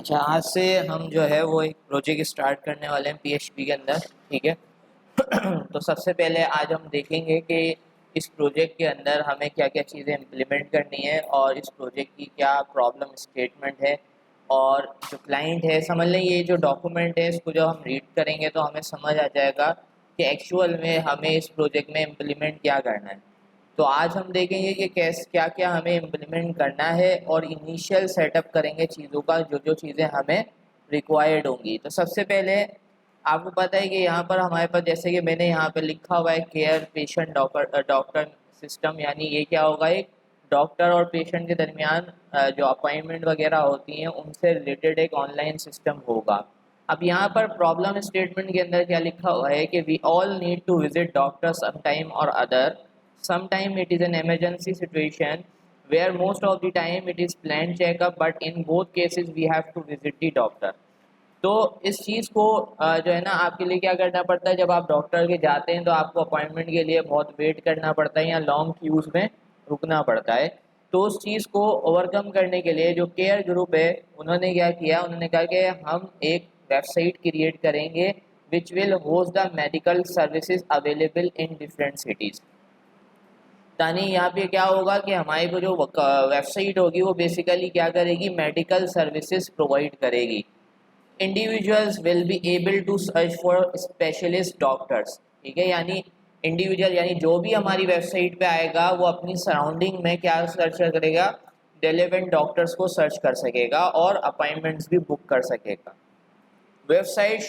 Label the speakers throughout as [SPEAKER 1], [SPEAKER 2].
[SPEAKER 1] अच्छा, आज से हम जो है वो एक प्रोजेक्ट स्टार्ट करने वाले हैं पीएचपी के अंदर। ठीक है। तो सबसे पहले आज हम देखेंगे कि इस प्रोजेक्ट के अंदर हमें क्या क्या चीज़ें इम्प्लीमेंट करनी है और इस प्रोजेक्ट की क्या प्रॉब्लम स्टेटमेंट है। और जो क्लाइंट है, समझ लें ये जो डॉक्यूमेंट है इसको जब हम रीड करेंगे तो हमें समझ आ जाएगा कि एक्चुअल में हमें इस प्रोजेक्ट में इम्प्लीमेंट क्या करना है। तो आज हम देखेंगे कि कैसे क्या क्या हमें इम्प्लीमेंट करना है और इनिशियल सेटअप करेंगे चीज़ों का, जो जो चीज़ें हमें रिक्वायर्ड होंगी। तो सबसे पहले आपको पता है कि यहाँ पर हमारे पास, जैसे कि मैंने यहाँ पे लिखा हुआ है, केयर पेशेंट डॉक्टर सिस्टम। यानी ये क्या होगा, एक डॉक्टर और पेशेंट के दरमियान जो अपॉइंटमेंट वगैरह होती हैं उनसे रिलेटेड एक ऑनलाइन सिस्टम होगा। अब यहाँ पर प्रॉब्लम स्टेटमेंट के अंदर क्या लिखा हुआ है कि we all need to visit doctor sometime और other. Sometime it is an emergency situation where most of the time it is planned checkup, but in both cases we have to visit the doctor. तो इस चीज़ को जो है ना आपके लिए क्या करना पड़ता है, जब आप डॉक्टर के जाते हैं तो आपको अपॉइंटमेंट के लिए बहुत वेट करना पड़ता है या लॉन्ग क्यूज़ में रुकना पड़ता है। तो उस चीज़ को ओवरकम करने के लिए जो केयर ग्रुप है उन्होंने क्या किया, उन्होंने कहा कि हम एक वेबसाइट क्रिएट करेंगे which will host the medical services available in different cities. यानी यहाँ पे क्या होगा कि हमारी को जो वेबसाइट होगी वो बेसिकली क्या करेगी, मेडिकल सर्विसेज प्रोवाइड करेगी। Individuals will be able to search for specialist doctors. ठीक है, यानी इंडिविजुअल यानी जो भी हमारी वेबसाइट पे आएगा वो अपनी सराउंडिंग में क्या सर्च करेगा, रेलेवेंट डॉक्टर्स को सर्च कर सकेगा और अपॉइंटमेंट्स भी बुक कर सकेगा। Website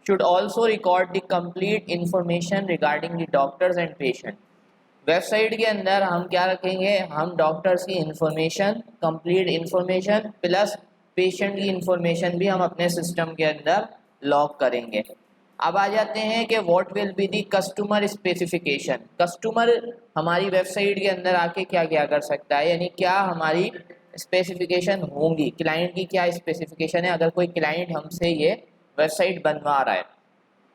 [SPEAKER 1] should also record the complete information regarding the doctors and patient. Website के अंदर हम क्या रखेंगे, हम डॉक्टर्स की information, complete information plus patient की इंफॉर्मेशन भी हम अपने सिस्टम के अंदर लॉग करेंगे। अब आ जाते हैं कि what will be the customer specification. Customer हमारी वेबसाइट के अंदर आके क्या क्या कर सकता है, यानी क्या हमारी स्पेसिफिकेशन होंगी, क्लाइंट की क्या स्पेसिफिकेशन है अगर कोई क्लाइंट हमसे ये वेबसाइट बनवा रहा है।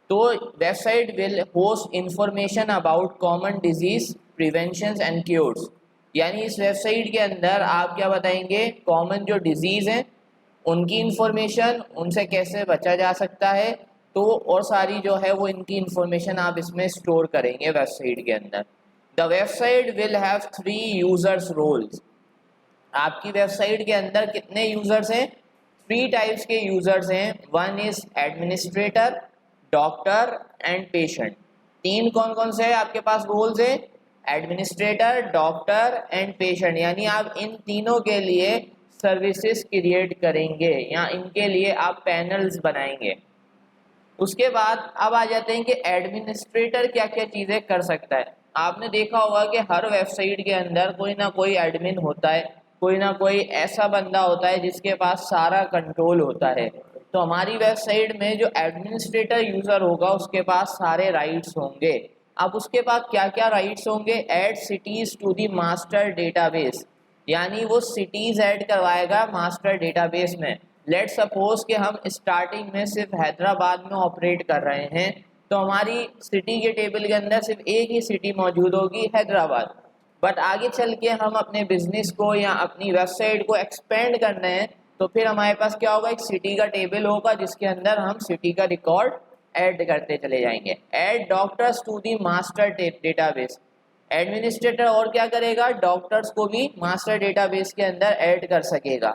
[SPEAKER 1] तो website will host information about common disease prevention and cures. यानी इस वेबसाइट के अंदर आप क्या बताएंगे, कॉमन जो डिजीज़ हैं उनकी इंफॉर्मेशन, उनसे कैसे बचा जा सकता है, तो और सारी जो है वो इनकी इंफॉर्मेशन आप इसमें स्टोर करेंगे वेबसाइट के अंदर। The website will have 3 users roles. आपकी वेबसाइट के अंदर कितने यूजर्स हैं, 3 टाइप्स के यूजर्स हैं। One is administrator, doctor and patient. 3 कौन कौन से आपके पास रोल्स है, एडमिनिस्ट्रेटर, डॉक्टर एंड पेशेंट। यानी आप इन तीनों के लिए सर्विसेज क्रिएट करेंगे या इनके लिए आप पैनल्स बनाएंगे। उसके बाद अब आ जाते हैं कि एडमिनिस्ट्रेटर क्या क्या चीज़ें कर सकता है। आपने देखा होगा कि हर वेबसाइट के अंदर कोई ना कोई एडमिन होता है, कोई ना कोई ऐसा बंदा होता है जिसके पास सारा कंट्रोल होता है। तो हमारी वेबसाइट में जो एडमिनिस्ट्रेटर यूज़र होगा उसके पास सारे राइट्स होंगे। अब उसके पास क्या क्या राइट्स होंगे, add cities to the master database. यानी वो सिटीज़ ऐड करवाएगा मास्टर डेटाबेस में। लेट सपोज कि हम स्टार्टिंग में सिर्फ हैदराबाद में ऑपरेट कर रहे हैं, तो हमारी सिटी के टेबल के अंदर सिर्फ एक ही सिटी मौजूद होगी, हैदराबाद। बट आगे चल के हम अपने बिजनेस को या अपनी वेबसाइट को एक्सपेंड करना है, तो फिर हमारे पास क्या होगा, एक सिटी का टेबल होगा जिसके अंदर हम सिटी का रिकॉर्ड ऐड करते चले जाएंगे। Add doctors to the master database. Administrator और क्या करेगा, डॉक्टर्स को भी मास्टर डेटाबेस के अंदर ऐड कर सकेगा।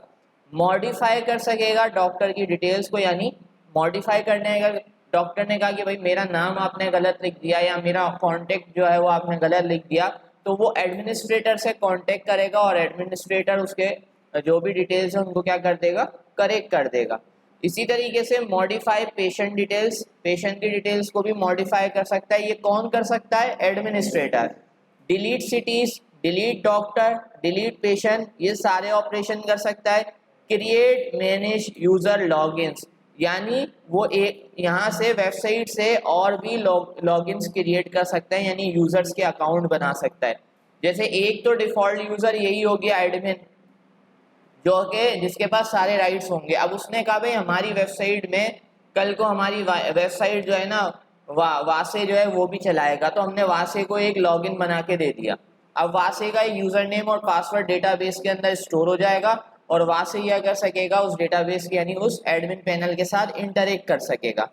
[SPEAKER 1] मॉडिफाई कर सकेगा डॉक्टर की डिटेल्स को, यानी मॉडिफाई करने का, डॉक्टर ने कहा कि भाई मेरा नाम आपने गलत लिख दिया या मेरा कॉन्टेक्ट जो है वो आपने गलत लिख दिया, तो वो एडमिनिस्ट्रेटर से कांटेक्ट करेगा और एडमिनिस्ट्रेटर उसके जो भी डिटेल्स हैं उनको क्या कर देगा, करेक्ट कर देगा। इसी तरीके से मॉडिफाई पेशेंट डिटेल्स, पेशेंट की डिटेल्स को भी मॉडिफाई कर सकता है। ये कौन कर सकता है, administrator. Delete cities, delete doctor, delete patient, ये सारे ऑपरेशन कर सकता है। क्रिएट मैनेज यूजर लॉगिन्स, यानी वो एक यहाँ से वेबसाइट से और भी लॉगिन्स क्रिएट कर सकता है, यानी यूजर्स के अकाउंट बना सकता है। जैसे एक तो डिफॉल्ट यूजर यही हो गया एडमिन, जो कि जिसके पास सारे राइट्स होंगे। अब उसने कहा भाई हमारी वेबसाइट में कल को हमारी वेबसाइट जो है ना वासे जो है वो भी चलाएगा, तो हमने वासे को एक लॉगिन बना के दे दिया। अब वासे का यूजर नेम और पासवर्ड डेटाबेस के अंदर स्टोर हो जाएगा और वहाँ से क्या कर सकेगा, उस डेटाबेस यानी उस एडमिन पैनल के साथ इंटरेक्ट कर सकेगा।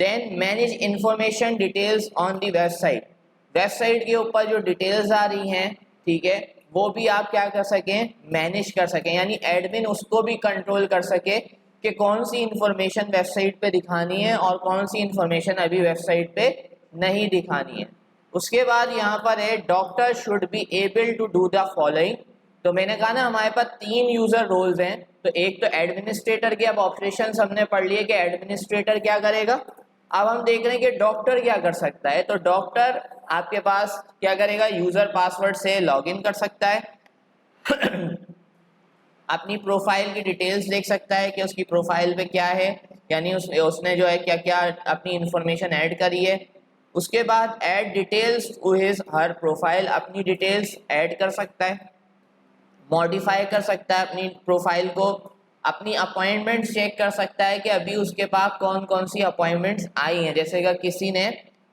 [SPEAKER 1] Then manage information details on the website, website के ऊपर जो डिटेल्स आ रही हैं, ठीक है, वो भी आप क्या कर सकें, मैनेज कर सकें, यानी एडमिन उसको भी कंट्रोल कर सके कि कौन सी इंफॉर्मेशन वेबसाइट पे दिखानी है और कौन सी इंफॉर्मेशन अभी वेबसाइट पे नहीं दिखानी है। उसके बाद यहाँ पर है doctor should be able to do the following. तो मैंने कहा ना हमारे पास 3 यूजर रोल्स हैं, तो एक तो एडमिनिस्ट्रेटर के, अब ऑपरेशन हमने पढ़ लिए कि एडमिनिस्ट्रेटर क्या करेगा। अब हम देख रहे हैं कि डॉक्टर क्या कर सकता है। तो डॉक्टर आपके पास क्या करेगा, यूजर पासवर्ड से लॉगिन कर सकता है अपनी प्रोफाइल की डिटेल्स देख सकता है कि उसकी प्रोफाइल पे क्या है, यानी उसने जो है क्या क्या अपनी इंफॉर्मेशन ऐड करी है। उसके बाद add details to his her profile, अपनी डिटेल्स ऐड कर सकता है, मॉडिफाई कर सकता है अपनी प्रोफाइल को, अपनी अपॉइंटमेंट्स चेक कर सकता है कि अभी उसके पास कौन कौन सी अपॉइंटमेंट्स आई हैं। जैसे कि किसी ने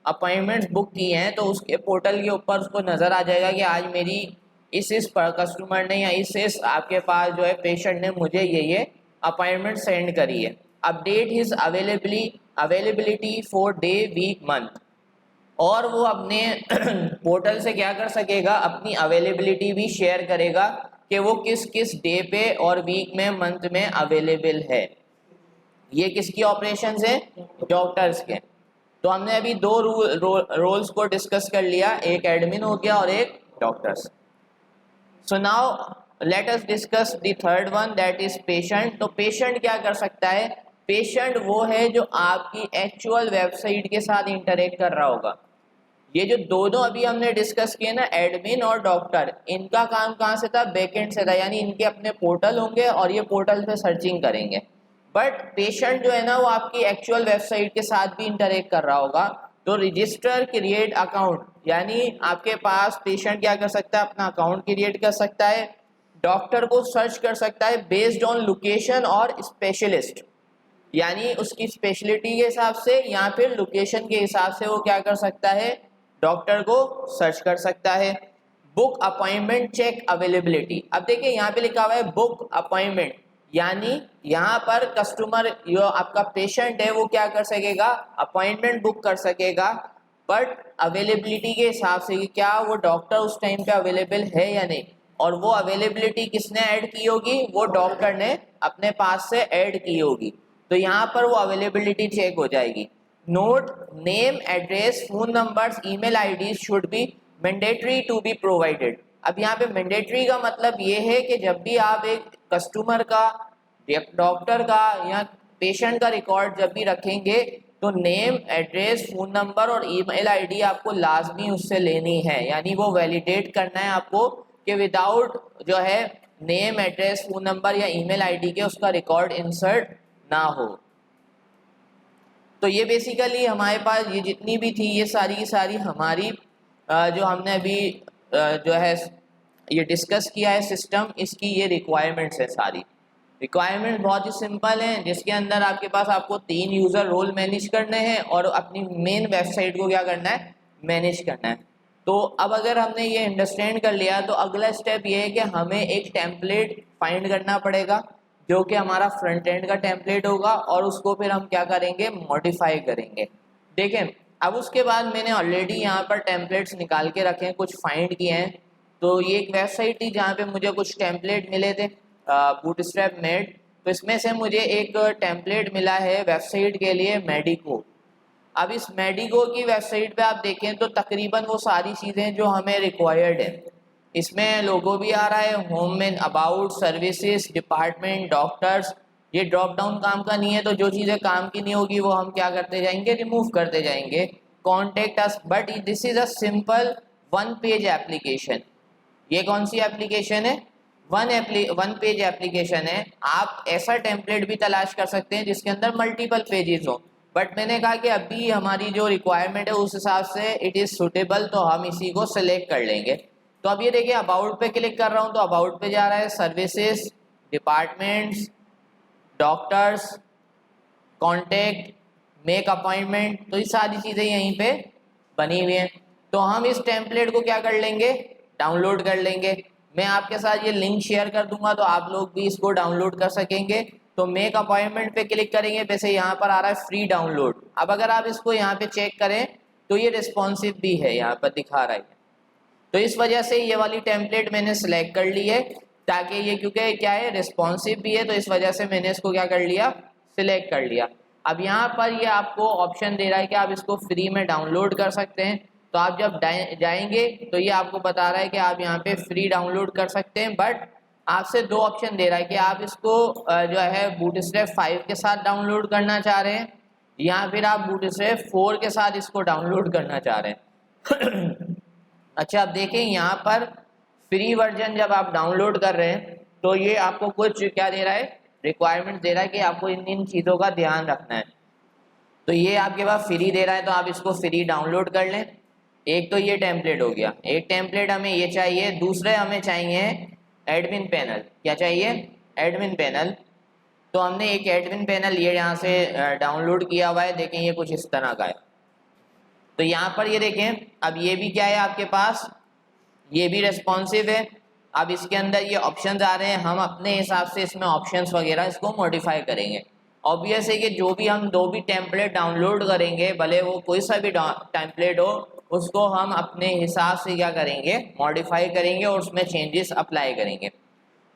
[SPEAKER 1] अपॉइंटमेंट्स बुक की हैं तो उसके पोर्टल के ऊपर उसको नज़र आ जाएगा कि आज मेरी इस पर कस्टमर ने या इस आपके पास जो है पेशेंट ने मुझे ये अपॉइंटमेंट सेंड करी है। Update his availability for day week month, और वो अपने पोर्टल से क्या कर सकेगा, अपनी अवेलेबिलिटी भी शेयर करेगा कि वो किस किस डे पे और वीक में मंथ में अवेलेबल है। ये किसकी ऑपरेशन है, डॉक्टर्स के। तो हमने अभी 2 रोल्स को डिस्कस कर लिया, एक एडमिन हो गया और एक doctors. So now let us discuss the third one, that is patient. तो पेशेंट क्या कर सकता है, पेशेंट वो है जो आपकी एक्चुअल वेबसाइट के साथ इंटरेक्ट कर रहा होगा। ये जो दोनों अभी हमने डिस्कस किए ना, एडमिन और डॉक्टर, इनका काम कहाँ से था, बैकएंड से था, यानी इनके अपने पोर्टल होंगे और ये पोर्टल पे सर्चिंग करेंगे। बट पेशेंट जो है ना वो आपकी एक्चुअल वेबसाइट के साथ भी इंटरेक्ट कर रहा होगा। तो रजिस्टर क्रिएट अकाउंट, यानी आपके पास पेशेंट क्या कर सकता है, अपना अकाउंट क्रिएट कर सकता है, डॉक्टर को सर्च कर सकता है बेस्ड ऑन लोकेशन और स्पेशलिस्ट, यानी उसकी स्पेशलिटी के हिसाब से या फिर लोकेशन के हिसाब से वो क्या कर सकता है, डॉक्टर को सर्च कर सकता है। बुक अपॉइंटमेंट चेक अवेलेबिलिटी, अब देखिए यहाँ पे लिखा हुआ है बुक अपॉइंटमेंट, यानी यहाँ पर कस्टमर जो आपका पेशेंट है वो क्या कर सकेगा, अपॉइंटमेंट बुक कर सकेगा, बट अवेलेबिलिटी के हिसाब से कि क्या वो डॉक्टर उस टाइम पे अवेलेबल है या नहीं, और वो अवेलेबिलिटी किसने ऐड की होगी, वो डॉक्टर ने अपने पास से ऐड की होगी। तो यहाँ पर वो अवेलेबिलिटी चेक हो जाएगी। Note name address phone numbers email ID should be mandatory to be provided. अब यहाँ पे मैंडेटरी का मतलब ये है कि जब भी आप एक कस्टमर का, डॉक्टर का या पेशेंट का रिकॉर्ड जब भी रखेंगे तो नेम एड्रेस फोन नंबर और ईमेल आईडी आपको लाजमी उससे लेनी है, यानी वो वैलिडेट करना है आपको कि विदाउट जो है नेम एड्रेस फोन नंबर या ईमेल आईडी के उसका रिकॉर्ड इंसर्ट ना हो। तो ये बेसिकली हमारे पास ये जितनी भी थी ये सारी की सारी हमारी जो हमने अभी जो है ये डिस्कस किया है सिस्टम, इसकी ये रिक्वायरमेंट्स है सारी। रिक्वायरमेंट बहुत ही सिंपल है, जिसके अंदर आपके पास आपको 3 यूज़र रोल मैनेज करने हैं और अपनी मेन वेबसाइट को क्या करना है, मैनेज करना है। तो अब अगर हमने ये अंडरस्टैंड कर लिया तो अगला स्टेप ये है कि हमें एक टेम्पलेट फाइंड करना पड़ेगा जो कि हमारा फ्रंट एंड का टेम्पलेट होगा, और उसको फिर हम क्या करेंगे, मॉडिफाई करेंगे। देखें अब उसके बाद मैंने ऑलरेडी यहाँ पर टेम्पलेट्स निकाल के रखे हैं, कुछ फाइंड किए हैं। तो ये एक वेबसाइट थी जहाँ पे मुझे कुछ टेम्पलेट मिले थे बूटस्ट्रैप मेड। तो इसमें से मुझे एक टेम्पलेट मिला है वेबसाइट के लिए मेडिको। अब इस मेडिको की वेबसाइट पे आप देखें तो तकरीबन वो सारी चीज़ें जो हमें रिक्वायर्ड है, इसमें लोगो भी आ रहा है, होम में अबाउट, सर्विसेज, डिपार्टमेंट, डॉक्टर्स। ये ड्रॉप डाउन काम का नहीं है, तो जो चीज़ें काम की नहीं होगी वो हम क्या करते जाएंगे, रिमूव करते जाएंगे। Contact us, but this is a simple 1 page application. ये कौन सी एप्लीकेशन है, 1 पेज एप्लीकेशन है। आप ऐसा टेम्पलेट भी तलाश कर सकते हैं जिसके अंदर मल्टीपल पेजेस हो, बट मैंने कहा कि अभी हमारी जो रिक्वायरमेंट है उस हिसाब से इट इज़ सुटेबल, तो हम इसी को सिलेक्ट कर लेंगे। तो अब ये देखिए अबाउट पे क्लिक कर रहा हूँ तो अबाउट पे जा रहा है, services, departments, doctors, contact, make appointment, तो ये सारी चीज़ें यहीं पे बनी हुई हैं। तो हम इस टेम्पलेट को क्या कर लेंगे, डाउनलोड कर लेंगे। मैं आपके साथ ये लिंक शेयर कर दूंगा तो आप लोग भी इसको डाउनलोड कर सकेंगे। तो मेक अपॉइंटमेंट पे क्लिक करेंगे, वैसे यहाँ पर आ रहा है फ्री डाउनलोड। अब अगर आप इसको यहाँ पे चेक करें तो ये रिस्पॉन्सिव भी है, यहाँ पर दिखा रहा है। तो इस वजह से ये वाली टेम्पलेट मैंने सेलेक्ट कर ली है, ताकि ये क्योंकि क्या है रिस्पॉन्सिव भी है, तो इस वजह से मैंने इसको क्या कर लिया, सिलेक्ट कर लिया। अब यहाँ पर ये आपको ऑप्शन दे रहा है कि आप इसको फ्री में डाउनलोड कर सकते हैं। तो आप जब जाएंगे तो ये आपको बता रहा है कि आप यहाँ पे फ्री डाउनलोड कर सकते हैं, बट आपसे दो ऑप्शन दे रहा है कि आप इसको जो है बूटस्ट्रैप 5 के साथ डाउनलोड करना चाह रहे हैं, या फिर आप बूटस्ट्रैप 4 के साथ इसको डाउनलोड करना चाह रहे हैं। अच्छा, अब देखें यहाँ पर फ्री वर्जन जब आप डाउनलोड कर रहे हैं तो ये आपको कुछ क्या दे रहा है, रिक्वायरमेंट दे रहा है कि आपको इन इन चीज़ों का ध्यान रखना है। तो ये आपके पास फ्री दे रहा है तो आप इसको फ्री डाउनलोड कर लें। एक तो ये टेम्पलेट हो गया, एक टेम्पलेट हमें ये चाहिए, दूसरे हमें चाहिए एडमिन पैनल। क्या चाहिए, एडमिन पैनल। तो हमने एक एडमिन पैनल ये यहाँ से डाउनलोड किया हुआ है, देखें ये कुछ इस तरह का है। तो यहाँ पर ये देखें, अब ये भी क्या है आपके पास, ये भी रेस्पॉन्सिव है। अब इसके अंदर ये ऑप्शंस आ रहे हैं, हम अपने हिसाब से इसमें ऑप्शंस वगैरह इसको मॉडिफाई करेंगे। ऑब्वियस है कि जो भी हम दो भी टेम्पलेट डाउनलोड करेंगे, भले वो कोई सा भी टेम्पलेट हो, उसको हम अपने हिसाब से क्या करेंगे, मॉडिफाई करेंगे और उसमें चेंजेस अप्लाई करेंगे।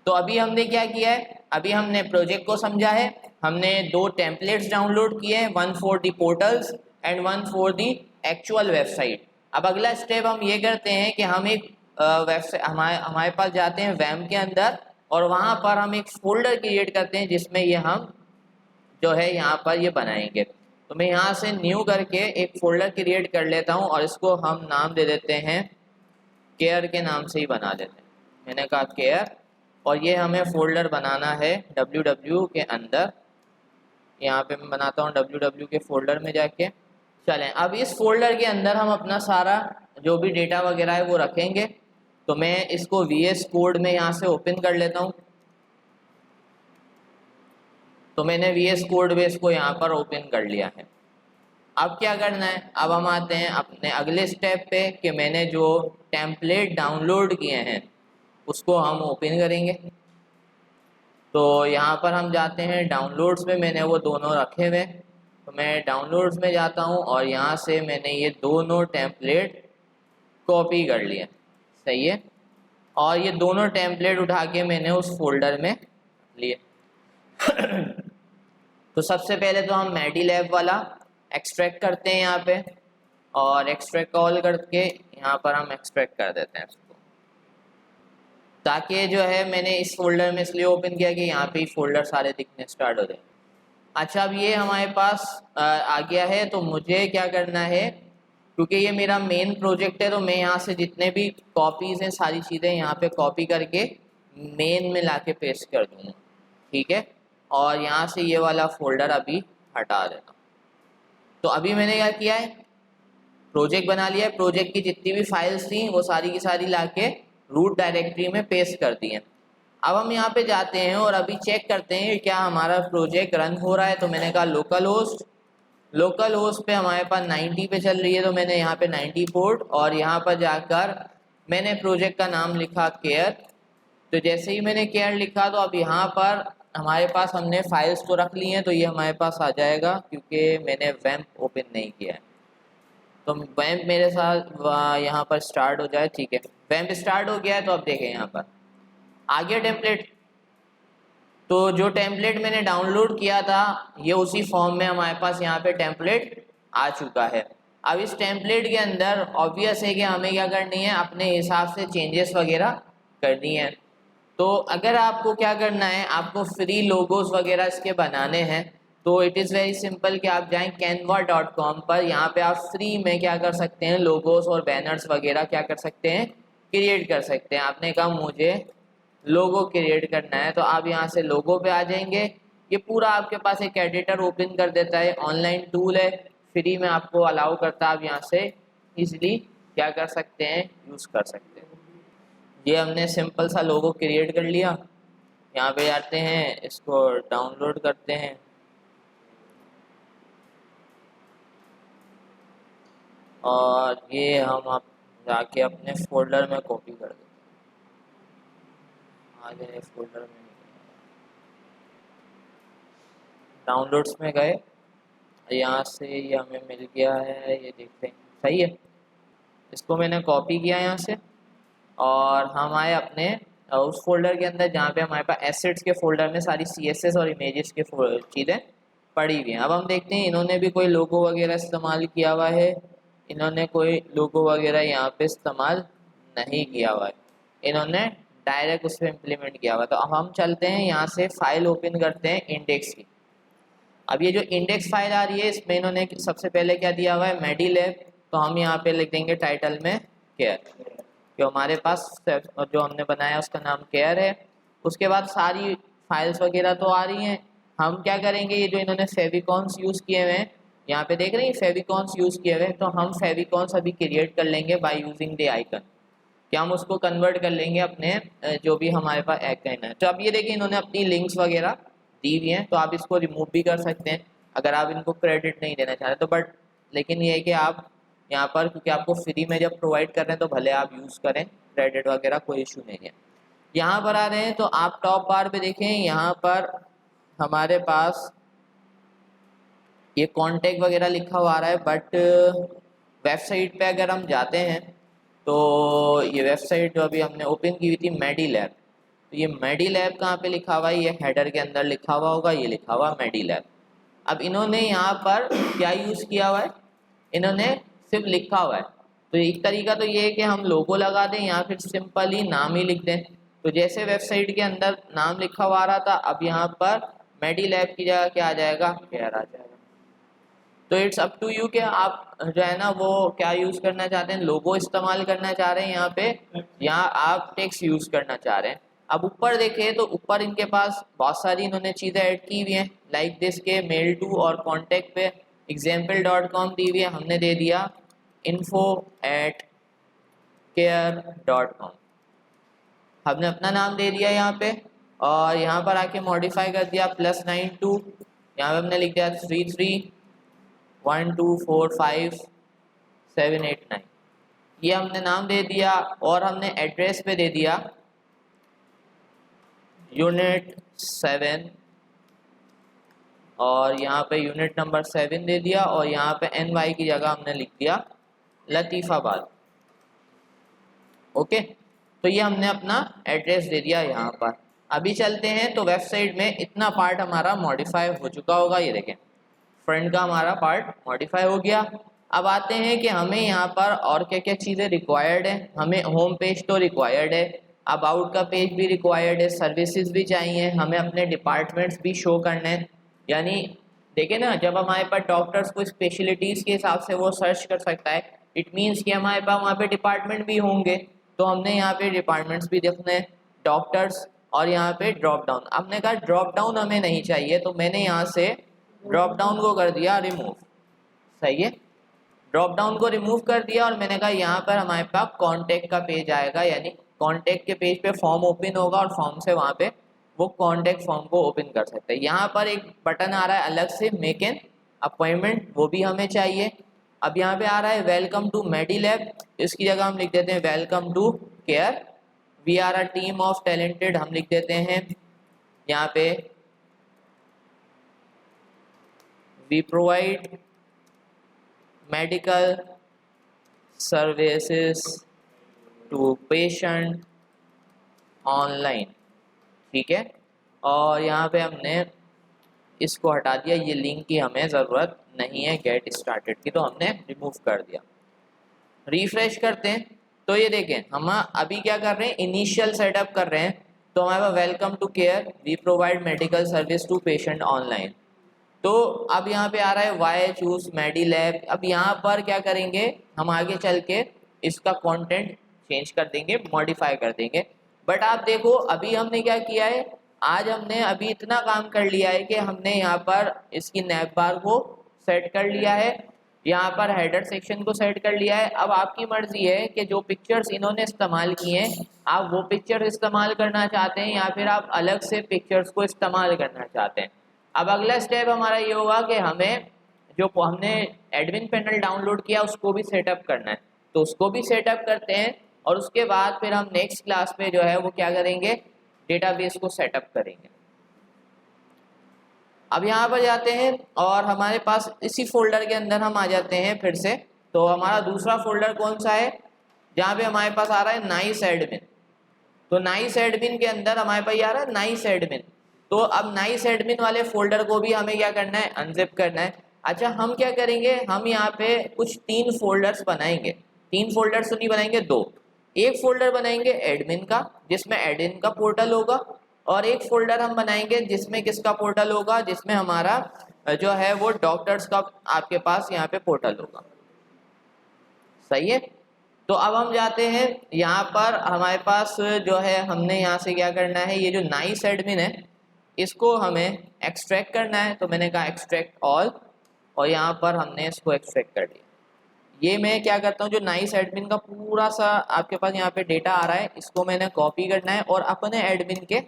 [SPEAKER 1] तो अभी हमने क्या किया है, अभी हमने प्रोजेक्ट को समझा है, हमने दो टेम्पलेट्स डाउनलोड किए हैं, one for the portals and one for the actual website. अब अगला स्टेप हम ये करते हैं कि हम एक वेबसाइट हमारे पास जाते हैं वैम के अंदर, और वहाँ पर हम एक फोल्डर क्रिएट करते हैं जिसमें ये हम जो है यहाँ पर ये बनाएंगे। तो मैं यहाँ से न्यू करके एक फोल्डर क्रिएट कर लेता हूँ और इसको हम नाम दे देते हैं, केयर के नाम से ही बना देते हैं। मैंने कहा केयर, और ये हमें फोल्डर बनाना है www के अंदर। यहाँ पे मैं बनाता हूँ www के फोल्डर में जाके। चलें, अब इस फोल्डर के अंदर हम अपना सारा जो भी डेटा वगैरह है वो रखेंगे। तो मैं इसको VS कोड में यहाँ से ओपन कर लेता हूँ। तो मैंने VS कोड बेस को यहाँ पर ओपन कर लिया है। अब क्या करना है, अब हम आते हैं अपने अगले स्टेप पे कि मैंने जो टेम्पलेट डाउनलोड किए हैं उसको हम ओपन करेंगे। तो यहाँ पर हम जाते हैं डाउनलोड्स में, मैंने वो दोनों रखे हुए। तो मैं डाउनलोड्स में जाता हूँ और यहाँ से मैंने ये दोनों टेम्पलेट कॉपी कर लिए, सही है। और ये दोनों टेम्पलेट उठा के मैंने उस फोल्डर में लिए। तो सबसे पहले तो हम मेडीलैब वाला एक्सट्रैक्ट करते हैं यहाँ पे, और एक्सट्रैक्ट कॉल करके यहाँ पर हम एक्सट्रैक्ट कर देते हैं इसको, ताकि जो है मैंने इस फोल्डर में इसलिए ओपन किया कि यहाँ पे ही फोल्डर सारे दिखने स्टार्ट हो जाए। अच्छा, अब ये हमारे पास आ गया है। तो मुझे क्या करना है, क्योंकि ये मेरा मेन प्रोजेक्ट है, तो मैं यहाँ से जितने भी कॉपीज़ हैं सारी चीज़ें यहाँ पे कॉपी करके मेन में लाके पेस्ट कर दूँगा, ठीक है। और यहाँ से ये वाला फोल्डर अभी हटा देता हूँ। तो अभी मैंने क्या किया है, प्रोजेक्ट बना लिया है। प्रोजेक्ट की जितनी भी फाइल्स थी वो सारी की सारी लाके रूट डायरेक्टरी में पेस्ट कर दी हैं। अब हम यहाँ पे जाते हैं और अभी चेक करते हैं क्या हमारा प्रोजेक्ट रन हो रहा है। तो मैंने कहा लोकल होस्ट पे हमारे पास 90 पे चल रही है, तो मैंने यहाँ पे 90 पोर्ट, और यहाँ पर जाकर मैंने प्रोजेक्ट का नाम लिखा केयर। तो जैसे ही मैंने केयर लिखा तो अब यहाँ पर हमारे पास हमने फाइल्स तो रख ली हैं, तो ये हमारे पास आ जाएगा क्योंकि मैंने वैम्प ओपन नहीं किया है। तो वैम्प मेरे साथ यहाँ पर स्टार्ट हो जाए, ठीक है। वैम्प स्टार्ट हो गया है। तो अब देखें यहाँ पर आ गया टेम्पलेट। तो जो टेम्पलेट मैंने डाउनलोड किया था ये उसी फॉर्म में हमारे पास यहाँ पे टेम्पलेट आ चुका है। अब इस टेम्पलेट के अंदर ऑब्वियस है कि हमें क्या करनी है, अपने हिसाब से चेंजेस वगैरह करनी है। तो अगर आपको क्या करना है, आपको फ्री लोगोस वगैरह इसके बनाने हैं, तो इट इज़ वेरी सिंपल कि आप जाएं canva.com पर। यहाँ पे आप फ्री में क्या कर सकते हैं, लोगोस और बैनर्स वगैरह क्या कर सकते हैं, क्रिएट कर सकते हैं। आपने कहा मुझे लोगो क्रिएट करना है, तो आप यहाँ से लोगो पे आ जाएंगे। ये पूरा आपके पास एक एडिटर ओपन कर देता है, ऑनलाइन टूल है, फ्री में आपको अलाउ करता है। आप यहाँ से इजीली क्या कर सकते हैं, यूज़ कर सकते हैं। ये हमने सिंपल सा लोगो क्रिएट कर लिया। यहाँ पे जाते हैं, इसको डाउनलोड करते हैं, और ये हम जाके अपने फोल्डर में कॉपी कर देते हैं। आ गए फोल्डर में, डाउनलोड्स में गए, यहाँ से ये हमें मिल गया है, ये देखते हैं सही है। इसको मैंने कॉपी किया यहाँ से और हम आए अपने उस फोल्डर के अंदर जहाँ पे हमारे पास एसेट्स के फोल्डर में सारी CSS और इमेजेस के चीज़ें पड़ी हुई हैं। अब हम देखते हैं इन्होंने भी कोई लोगो वगैरह इस्तेमाल किया हुआ है, इन्होंने कोई लोगो वगैरह यहाँ पे इस्तेमाल नहीं किया हुआ है, इन्होंने डायरेक्ट उस पर इम्प्लीमेंट किया हुआ है। तो अब हम चलते हैं यहाँ से फाइल ओपन करते हैं इंडेक्स की। अब ये जो इंडेक्स फाइल आ रही है इसमें इन्होंने सबसे पहले क्या दिया हुआ है, मेडीलैब, तो हम यहाँ पे लिख देंगे टाइटल में केयर, जो हमारे पास जो हमने बनाया उसका नाम केयर है। उसके बाद सारी फाइल्स वगैरह तो आ रही हैं, हम क्या करेंगे, ये जो इन्होंने फेविकॉन्स यूज़ किए हुए हैं, यहाँ पे देख रहे हैं फेविकॉन्स यूज़ किए हुए हैं, तो हम फेविकॉन्स अभी क्रिएट कर लेंगे बाय यूजिंग द आइकन, कि हम उसको कन्वर्ट कर लेंगे अपने जो भी हमारे पास आइकन है। तो अब ये देखिए इन्होंने अपनी लिंक्स वगैरह दी हुई हैं, तो आप इसको रिमूव भी कर सकते हैं अगर आप इनको क्रेडिट नहीं देना चाह रहे तो, बट लेकिन ये है कि आप यहाँ पर क्योंकि आपको फ्री में जब प्रोवाइड कर रहे हैं तो भले आप यूज़ करें, क्रेडिट वगैरह कोई इशू नहीं है। यहाँ पर आ रहे हैं तो आप टॉप बार पे देखें, यहाँ पर हमारे पास ये कॉन्टेक्ट वगैरह लिखा हुआ आ रहा है, बट वेबसाइट पे अगर हम जाते हैं तो ये वेबसाइट जो अभी हमने ओपन की हुई थी मेडीलैब, तो ये मेडीलैब कहाँ पे लिखा हुआ है, ये हेडर के अंदर लिखा हुआ होगा, ये लिखा हुआ मेडीलैब। अब इन्होंने यहाँ पर क्या यूज़ किया हुआ है, इन्होंने सिर्फ लिखा हुआ है। तो एक तरीका तो ये है कि हम लोगो लगा दें या फिर सिंपल ही नाम ही लिख दें। तो जैसे वेबसाइट के अंदर नाम लिखा हुआ आ रहा था, अब यहाँ पर मेडीलैब की जगह क्या आ जाएगा, केयर आ जाएगा। तो इट्स अप टू यू कि आप जो है ना वो क्या यूज़ करना चाहते हैं, लोगो इस्तेमाल करना चाह रहे हैं यहाँ पे, या आप टेक्स्ट यूज़ करना चाह रहे हैं। अब ऊपर देखें तो ऊपर इनके पास बहुत सारी इन्होंने चीज़ें ऐड की हुई हैं, लाइक दिस के मेल टू और कॉन्टेक्ट पे example.com दी हुई है, हमने दे दिया info@care.com, हमने अपना नाम दे दिया यहाँ पे, और यहाँ पर आके मॉडिफाई कर दिया +92, यहाँ पे हमने लिख दिया 331245 789, ये हमने नाम दे दिया, और हमने एड्रेस पे दे दिया यूनिट 7, और यहाँ पे यूनिट नंबर 7 दे दिया, और यहाँ पे NY की जगह हमने लिख दिया लतीफ़ाबाद। ओके, तो ये हमने अपना एड्रेस दे दिया यहाँ पर। अभी चलते हैं तो वेबसाइट में इतना पार्ट हमारा मॉडिफाई हो चुका होगा, ये देखें फ्रंट का हमारा पार्ट मॉडिफाई हो गया। अब आते हैं कि हमें यहाँ पर और क्या क्या चीज़ें रिक्वायर्ड है। हमें होम पेज तो रिक्वायर्ड है, अबाउट का पेज भी रिक्वायर्ड है, सर्विसेज भी चाहिए, हमें अपने डिपार्टमेंट्स भी शो करने हैं। यानी देखिए ना, जब हमारे पास डॉक्टर्स को स्पेशलिटीज़ के हिसाब से वो सर्च कर सकता है, इट मीन्स कि हमारे पास वहाँ पे डिपार्टमेंट भी होंगे, तो हमने यहाँ पे डिपार्टमेंट्स भी देखने हैं, डॉक्टर्स, और यहाँ पे ड्रॉप डाउन। हमने कहा ड्रॉप डाउन हमें नहीं चाहिए, तो मैंने यहाँ से ड्रॉप डाउन को कर दिया रिमूव, सही है, ड्रॉप डाउन को रिमूव कर दिया, और मैंने कहा यहाँ पर हमारे पास कॉन्टेक्ट का पेज आएगा, यानी कॉन्टेक्ट के पेज पे फॉर्म ओपन होगा और फॉर्म से वहाँ पे वो कॉन्टेक्ट फॉर्म को ओपन कर सकते हैं। यहाँ पर एक बटन आ रहा है अलग से मेक एन अपॉइंटमेंट, वो भी हमें चाहिए। अब यहाँ पे आ रहा है वेलकम टू मेडीलैब, इसकी जगह हम लिख देते हैं welcome to care, we are a team of talented, हम लिख देते हैं यहाँ पे we provide medical services to patient online, ठीक है। और यहाँ पे हमने इसको हटा दिया, ये लिंक की हमें ज़रूरत नहीं है गेट स्टार्टेड की, तो हमने रिमूव कर दिया। रिफ्रेश करते हैं तो ये देखें हम अभी क्या कर रहे हैं, इनिशियल सेटअप कर रहे हैं। तो हमारे पास welcome to care, we provide medical service to patient online. तो अब यहाँ पे आ रहा है वाई चूज मेडीलैब। अब यहाँ पर क्या करेंगे, हम आगे चल के इसका कंटेंट चेंज कर देंगे, मॉडिफाई कर देंगे। बट आप देखो अभी हमने क्या किया है, आज हमने अभी इतना काम कर लिया है कि हमने यहाँ पर इसकी नैप बार को सेट कर लिया है, यहाँ पर हेडर सेक्शन को सेट कर लिया है। अब आपकी मर्जी है कि जो पिक्चर्स इन्होंने इस्तेमाल किए हैं आप वो पिक्चर इस्तेमाल करना चाहते हैं या फिर आप अलग से पिक्चर्स को इस्तेमाल करना चाहते हैं। अब अगला स्टेप हमारा ये होगा कि हमें जो हमने एडमिन पैनल डाउनलोड किया उसको भी सेटअप करना है, तो उसको भी सेटअप करते हैं और उसके बाद फिर हम नेक्स्ट क्लास में जो है वो क्या करेंगे, डेटाबेस को सेटअप करेंगे। अब यहाँ पर जाते हैं और हमारे पास इसी फोल्डर के अंदर हम आ जाते हैं फिर से। तो हमारा दूसरा फोल्डर कौन सा है, जहाँ पे हमारे पास आ रहा है नाइस एडमिन। तो नाइस एडमिन के अंदर हमारे पास आ रहा है नाइस एडमिन। तो अब नाइस एडमिन वाले फोल्डर को भी हमें क्या करना है, अनजिप करना है। अच्छा, हम क्या करेंगे, हम यहाँ पे कुछ 3 फोल्डर्स बनाएंगे। 3 फोल्डर्स तो नहीं बनाएंगे, 2। एक फोल्डर बनाएंगे एडमिन का, जिसमें एडमिन का पोर्टल होगा, और एक फोल्डर हम बनाएंगे जिसमें किसका पोर्टल होगा, जिसमें हमारा जो है वो डॉक्टर्स का आपके पास यहाँ पे पोर्टल होगा। सही है। तो अब हम जाते हैं यहाँ पर, हमारे पास जो है हमने यहाँ से क्या करना है, ये जो नाइस एडमिन है इसको हमें एक्सट्रैक्ट करना है। तो मैंने कहा एक्सट्रैक्ट ऑल, और यहाँ पर हमने इसको एक्सट्रैक्ट कर दिया। ये मैं क्या करता हूँ, जो नाइस एडमिन का पूरा सा आपके पास यहाँ पे डेटा आ रहा है, इसको मैंने कॉपी करना है और अपने एडमिन के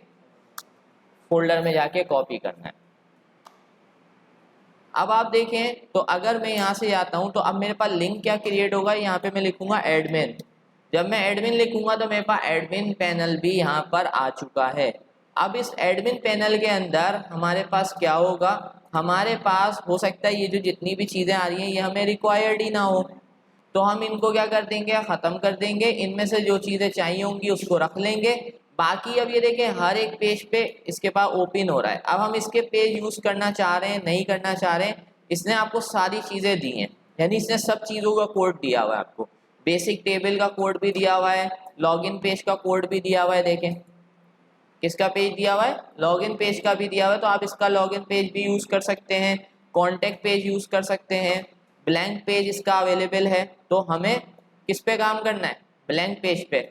[SPEAKER 1] फोल्डर में जाके कॉपी करना है। अब आप देखें तो अगर मैं यहाँ से जाता हूँ तो अब मेरे पास लिंक क्या क्रिएट होगा, यहाँ पे मैं लिखूंगा एडमिन। जब मैं एडमिन लिखूंगा तो मेरे पास एडमिन पैनल भी यहाँ पर आ चुका है। अब इस एडमिन पैनल के अंदर हमारे पास क्या होगा, हमारे पास हो सकता है ये जो जितनी भी चीज़ें आ रही हैं ये हमें रिक्वायर्ड ही ना हो, तो हम इनको क्या कर देंगे, ख़त्म कर देंगे। इनमें से जो चीज़ें चाहिए होंगी उसको रख लेंगे। बाकी अब ये देखें हर एक पेज पे इसके पास ओपन हो रहा है। अब हम इसके पेज यूज़ करना चाह रहे हैं, नहीं करना चाह रहे हैं, इसने आपको सारी चीज़ें दी हैं, यानी इसने सब चीज़ों का कोड दिया हुआ है आपको। बेसिक टेबल का कोड भी दिया हुआ है, लॉगिन पेज का कोड भी दिया हुआ है। देखें किसका पेज दिया हुआ है, लॉगिन पेज का भी दिया हुआ है। तो आप इसका लॉगिन पेज भी यूज़ कर सकते हैं, कॉन्टैक्ट पेज यूज़ कर सकते हैं, ब्लैंक पेज इसका अवेलेबल है। तो हमें किस पे काम करना है, ब्लैंक पेज पे।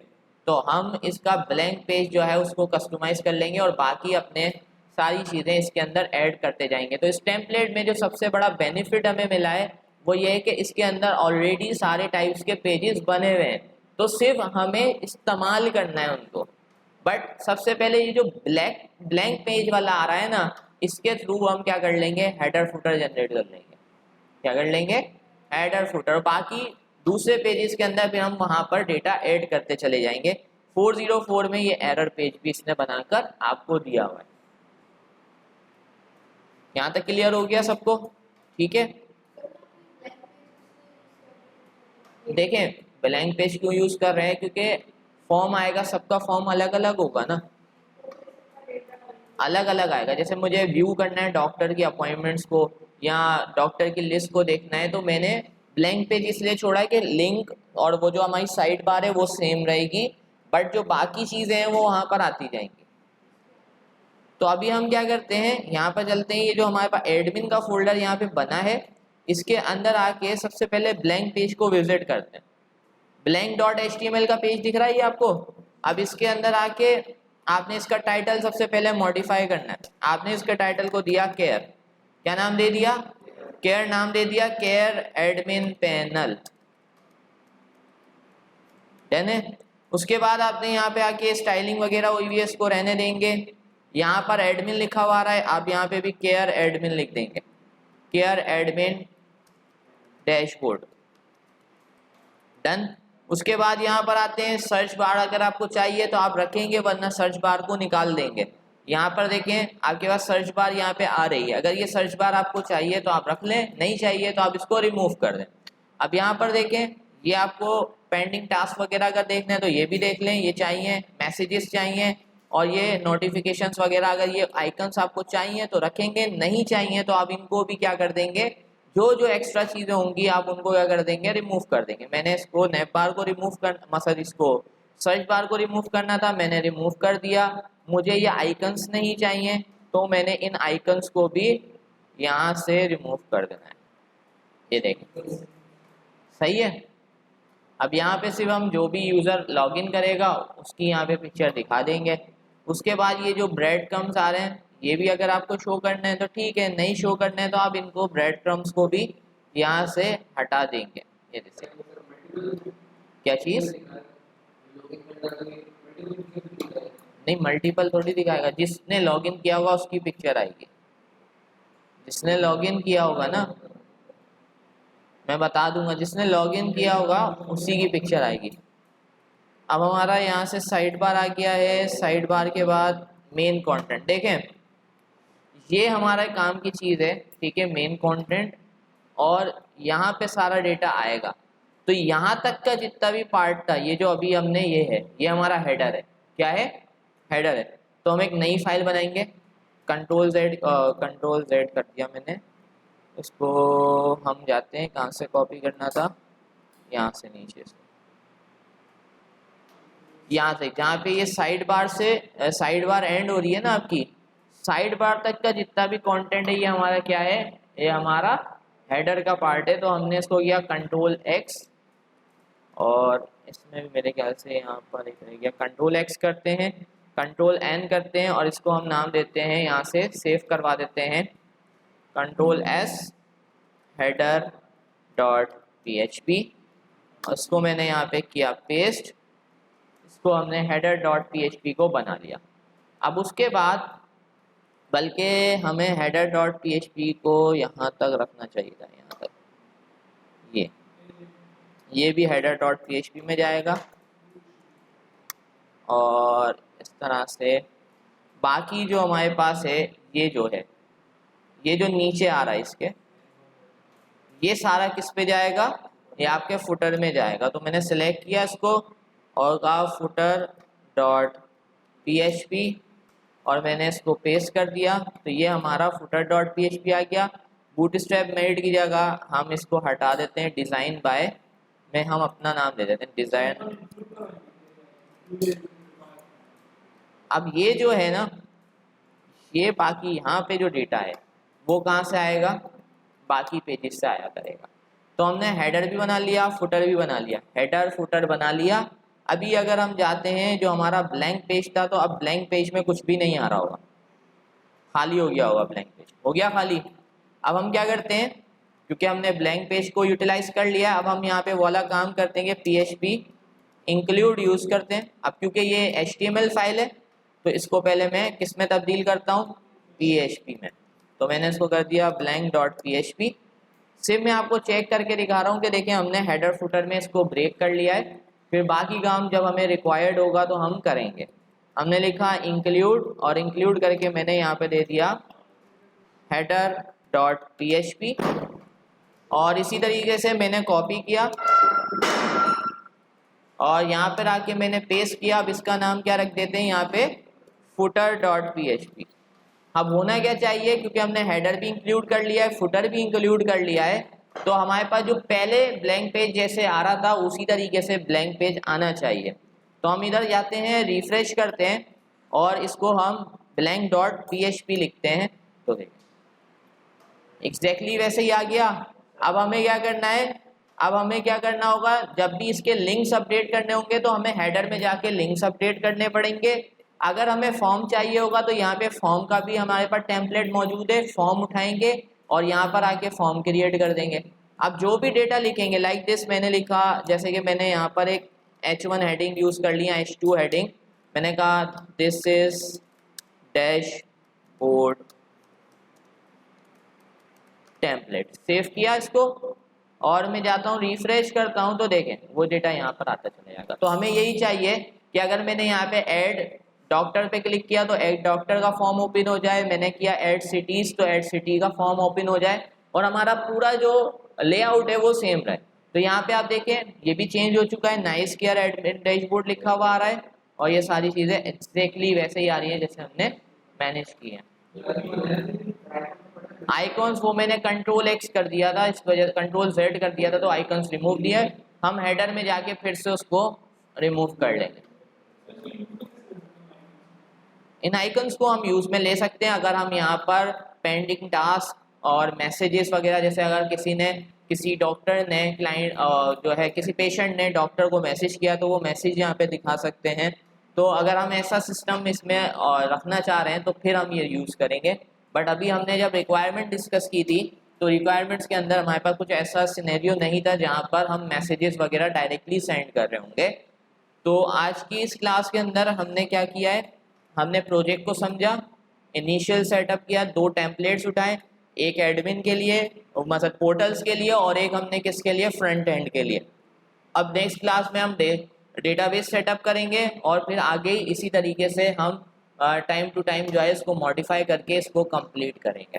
[SPEAKER 1] तो हम इसका ब्लैंक पेज जो है उसको कस्टमाइज़ कर लेंगे और बाकी अपने सारी चीज़ें इसके अंदर ऐड करते जाएंगे। तो इस टेम्पलेट में जो सबसे बड़ा बेनिफिट हमें मिला है वो ये है कि इसके अंदर ऑलरेडी सारे टाइप्स के पेजेस बने हुए हैं, तो सिर्फ हमें इस्तेमाल करना है उनको। बट सबसे पहले ये जो ब्लैंक पेज वाला आ रहा है ना, इसके थ्रू हम क्या कर लेंगे, हेडर फुटर जनरेट कर लेंगे। क्या कर लेंगे, हेडर फुटर। बाकी दूसरे पेजेस के अंदर फिर हम वहां पर डेटा ऐड करते चले जाएंगे। 404 में ये एरर पेज भी इसने बनाकर आपको दिया हुआ है। यहाँ तक क्लियर हो गया सबको, ठीक है। देखें ब्लैंक पेज क्यों यूज कर रहे हैं, क्योंकि फॉर्म आएगा, सबका फॉर्म अलग अलग होगा ना, अलग अलग आएगा। जैसे मुझे व्यू करना है डॉक्टर की अपॉइंटमेंट्स को या डॉक्टर की लिस्ट को देखना है, तो मैंने ब्लैंक पेज इसलिए छोड़ा है कि लिंक और वो जो हमारी साइड बार है वो सेम रहेगी, बट जो बाकी चीज़ें हैं वो वहाँ पर आती जाएंगी। तो अभी हम क्या करते हैं, यहाँ पर चलते हैं। ये जो हमारे पास एडमिन का फोल्डर यहाँ पे बना है, इसके अंदर आके सबसे पहले ब्लैंक पेज को विजिट करते हैं। blank.html का पेज दिख रहा है ये आपको। अब इसके अंदर आके आपने इसका टाइटल सबसे पहले मॉडिफाई करना है। आपने इसके टाइटल को दिया केयर, क्या नाम दे दिया, केयर नाम दे दिया, केयर एडमिन पैनल, डन है। उसके बाद आपने यहाँ पे आके स्टाइलिंग वगैरह हुई है, इसको रहने देंगे। यहाँ पर एडमिन लिखा हुआ आ रहा है, आप यहाँ पे भी केयर एडमिन लिख देंगे, केयर एडमिन डैशबोर्ड, डन। उसके बाद यहाँ पर आते हैं सर्च बार, अगर आपको चाहिए तो आप रखेंगे, वरना सर्च बार को निकाल देंगे। यहाँ पर देखें आपके पास सर्च बार यहाँ पे आ रही है, अगर ये सर्च बार आपको चाहिए तो आप रख लें, नहीं चाहिए तो आप इसको रिमूव कर दें। अब यहाँ पर देखें ये आपको पेंडिंग टास्क वगैरह अगर देखना है तो ये भी देख लें, ये चाहिए, मैसेजेस चाहिए और ये नोटिफिकेशंस वगैरह, अगर ये आइकन्स आपको चाहिए तो रखेंगे, नहीं चाहिए तो आप इनको भी क्या कर देंगे, जो जो एक्स्ट्रा चीज़ें होंगी आप उनको क्या कर देंगे, रिमूव कर देंगे। मैंने इसको नैप बार को रिमूव कर, मतलब इसको सर्च बार को रिमूव करना था, मैंने रिमूव कर दिया। मुझे ये आइकन्स नहीं चाहिए तो मैंने इन आइकन्स को भी यहाँ से रिमूव कर देना है। ये देखें सही है। अब यहाँ पे सिर्फ हम जो भी यूज़र लॉगिन करेगा उसकी यहाँ पे पिक्चर दिखा देंगे। उसके बाद ये जो ब्रेड क्रम्स आ रहे हैं ये भी अगर आपको शो करना है तो ठीक है, नहीं शो करना है तो आप इनको ब्रेड क्रम्स को भी यहाँ से हटा देंगे। ये जैसे क्या चीज़, नहीं मल्टीपल थोड़ी दिखाएगा, जिसने लॉगिन किया होगा उसकी पिक्चर आएगी, जिसने लॉगिन किया होगा ना, मैं बता दूंगा, जिसने लॉगिन किया होगा उसी की पिक्चर आएगी। अब हमारा यहाँ से साइड बार आ गया है, साइड बार के बाद मेन कंटेंट। देखें ये हमारा काम की चीज़ है, ठीक है, मेन कंटेंट, और यहाँ पे सारा डेटा आएगा। तो यहाँ तक का जितना भी पार्ट था, ये जो अभी हमने ये है, ये हमारा हेडर है। क्या है? हेडर है। तो हम एक नई फाइल बनाएंगे, कंट्रोल जेड कर दिया मैंने इसको। हम जाते हैं, कहाँ से कॉपी करना था, यहाँ से नीचे से, यहाँ से जहाँ पे ये साइड बार से साइड बार एंड हो रही है ना आपकी, साइड बार तक का जितना भी कंटेंट है ये हमारा क्या है, ये हमारा हेडर का पार्ट है। तो हमने इसको किया कंट्रोल एक्स, और इसमें भी मेरे ख्याल से यहाँ पर एक रह गया, कंट्रोल एक्स करते हैं, कंट्रोल एन करते हैं, और इसको हम नाम देते हैं, यहाँ से सेव करवा देते हैं, control S header dot PHP। उसको मैंने यहाँ पे किया पेस्ट, इसको हमने header डॉट PHP को बना लिया। अब उसके बाद बल्कि हमें header डॉट PHP को यहाँ तक रखना चाहिए था, यहाँ तक, ये भी header डॉट PHP में जाएगा, और इस तरह से बाकी जो हमारे पास है, ये जो है, ये जो नीचे आ रहा है इसके, ये सारा किस पे जाएगा, ये आपके फुटर में जाएगा। तो मैंने सेलेक्ट किया इसको और कहा फुटर डॉट PHP, और मैंने इसको पेस्ट कर दिया। तो ये हमारा फुटर डॉट PHP आ गया। बूटस्ट्रैप मेड की जगह हम इसको हटा देते हैं, डिज़ाइन बाय में हम अपना नाम दे देते हैं, डिज़ाइन। अब ये जो है ना, ये बाकी यहाँ पे जो डेटा है वो कहाँ से आएगा, बाकी पेजेस से आया करेगा। तो हमने हेडर भी बना लिया, फुटर भी बना लिया, हेडर फुटर बना लिया। अभी अगर हम जाते हैं, जो हमारा ब्लैंक पेज था, तो अब ब्लैंक पेज में कुछ भी नहीं आ रहा होगा, खाली हो गया होगा, ब्लैंक पेज हो गया खाली। अब हम क्या करते हैं, क्योंकि हमने ब्लैंक पेज को यूटिलाइज कर लिया, अब हम यहाँ पे वाला काम करते हैं, PHP इंक्लूड यूज़ करते हैं। अब क्योंकि ये HTML फाइल है, तो इसको पहले मैं किस में तब्दील करता हूँ, PHP में। तो मैंने इसको कर दिया ब्लैंक डॉट PHP। सिर्फ मैं आपको चेक करके दिखा रहा हूँ कि देखें हमने हेडर फुटर में इसको ब्रेक कर लिया है, फिर बाकी काम जब हमें रिक्वायर्ड होगा तो हम करेंगे। हमने लिखा इंक्लूड, और इंक्लूड करके मैंने यहाँ पे दे दिया हेडर डॉट PHP, और इसी तरीके से मैंने कॉपी किया और यहाँ पर आके मैंने पेस्ट किया। अब इसका नाम क्या रख देते हैं यहाँ पे, फुटर डॉट PHP। अब होना क्या चाहिए, क्योंकि हमने हेडर भी इंक्लूड कर लिया है, फुटर भी इंक्लूड कर लिया है, तो हमारे पास जो पहले ब्लैंक पेज जैसे आ रहा था उसी तरीके से ब्लैंक पेज आना चाहिए। तो हम इधर जाते हैं, रिफ्रेश करते हैं, और इसको हम ब्लैंक डॉट PHP लिखते हैं। तो देखिए एग्जैक्टली वैसे ही आ गया। अब हमें क्या करना है, अब हमें क्या करना होगा, जब भी इसके लिंक्स अपडेट करने होंगे तो हमें हेडर में जाके लिंक्स अपडेट करने पड़ेंगे। अगर हमें फॉर्म चाहिए होगा तो यहाँ पे फॉर्म का भी हमारे पास टेम्पलेट मौजूद है, फॉर्म उठाएंगे और यहाँ पर आके फॉर्म क्रिएट कर देंगे। अब जो भी डेटा लिखेंगे, लाइक दिस मैंने लिखा, जैसे कि मैंने यहाँ पर एक H1 हेडिंग यूज़ कर लिया, H2 हेडिंग, मैंने कहा this is dashboard template, save किया इसको, और मैं जाता हूँ रिफ्रेश करता हूँ, तो देखें वो डेटा यहाँ पर आता चला जाएगा। तो हमें यही चाहिए कि अगर मैंने यहाँ पे ऐड डॉक्टर पे क्लिक किया तो ऐड डॉक्टर का फॉर्म ओपन हो जाए, मैंने किया ऐड सिटीज़ तो ऐड सिटी का फॉर्म ओपन हो जाए, और हमारा पूरा जो लेआउट है वो सेम रहे। तो यहाँ पे आप देखें ये भी चेंज हो चुका है, नाइस केयर एडमिन डैशबोर्ड लिखा हुआ आ रहा है, और ये सारी चीज़ें एक्जैक्टली वैसे ही आ रही है जैसे हमने मैनेज की है। आइकॉन्स वो मैंने कंट्रोल एक्स कर दिया था, इस वजह कंट्रोल जेड कर दिया था, तो आइकॉन्स रिमूव दिया। हम हेडर में जाके फिर से उसको रिमूव कर लेंगे। इन आइकन्स को हम यूज़ में ले सकते हैं अगर हम यहाँ पर पेंडिंग टास्क और मैसेजेस वगैरह, जैसे अगर किसी डॉक्टर ने क्लाइंट जो है किसी पेशेंट ने डॉक्टर को मैसेज किया तो वो मैसेज यहाँ पे दिखा सकते हैं। तो अगर हम ऐसा सिस्टम इसमें रखना चाह रहे हैं तो फिर हम ये यूज़ करेंगे। बट अभी हमने जब रिक्वायरमेंट डिस्कस की थी तो रिक्वायरमेंट्स के अंदर हमारे पास कुछ ऐसा सिनेरियो नहीं था जहाँ पर हम मैसेजेस वगैरह डायरेक्टली सेंड कर रहे होंगे। तो आज की इस क्लास के अंदर हमने क्या किया है, हमने प्रोजेक्ट को समझा, इनिशियल सेटअप किया, 2 टेम्पलेट्स उठाए, एक एडमिन के लिए मतलब पोर्टल्स के लिए और एक हमने किसके लिए, फ्रंट एंड के लिए। अब नेक्स्ट क्लास में हम डेटाबेस सेटअप करेंगे और फिर आगे इसी तरीके से हम टाइम टू टाइम जो है इसको मॉडिफाई करके इसको कंप्लीट करेंगे।